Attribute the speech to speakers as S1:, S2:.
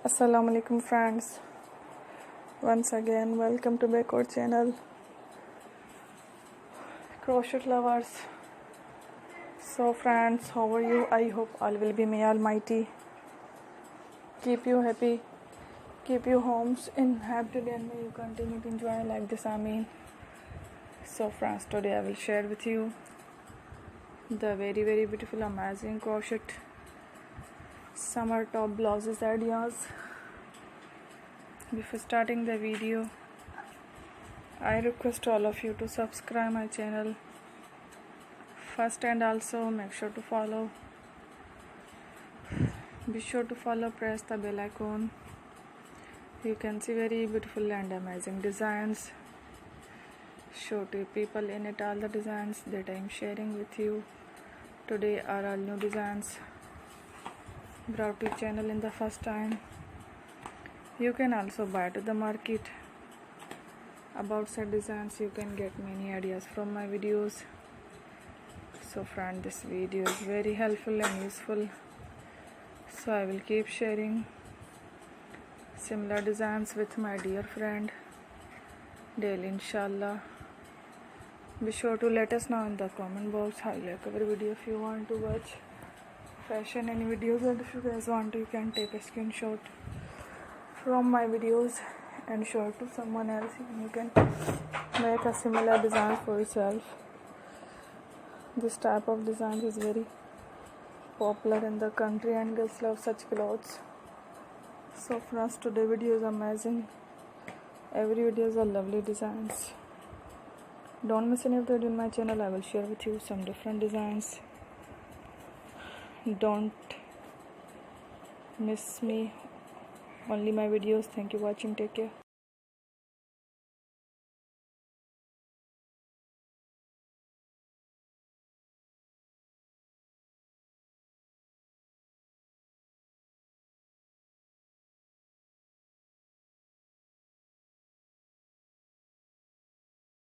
S1: Assalamu alaikum friends, once again welcome to back our channel crochet lovers. So friends, how are you? I hope all will be may almighty keep you happy, keep you homes in happy, and may you continue to enjoy like this. So friends, today I will share with you the very beautiful amazing crochet summer top blouses ideas. Before starting the video, I request all of you to subscribe my channel first, and also make sure to follow. Be sure to follow, press the bell icon. You can see very beautiful and amazing designs. Show to people in it all the designs that I am sharing with you today are all new designs brought to channel in the first time. You can also buy to the market about such designs. You can get many ideas from my videos. So friend, this video is very helpful and useful, so I will keep sharing similar designs with my dear friend daily, inshallah. Be sure to let us know in the comment box how you like our video. If you want to watch fashion any videos, and if you guys want to, you can take a screenshot from my videos and show it to someone else. You can make a similar design for yourself. This type of design is very popular in the country and girls love such clothes. So friends, today video is amazing. Every video is a lovely designs. Don't miss any of the video in my channel. I will share with you some different designs. Don't miss me only my videos. Thank you for watching. Take care.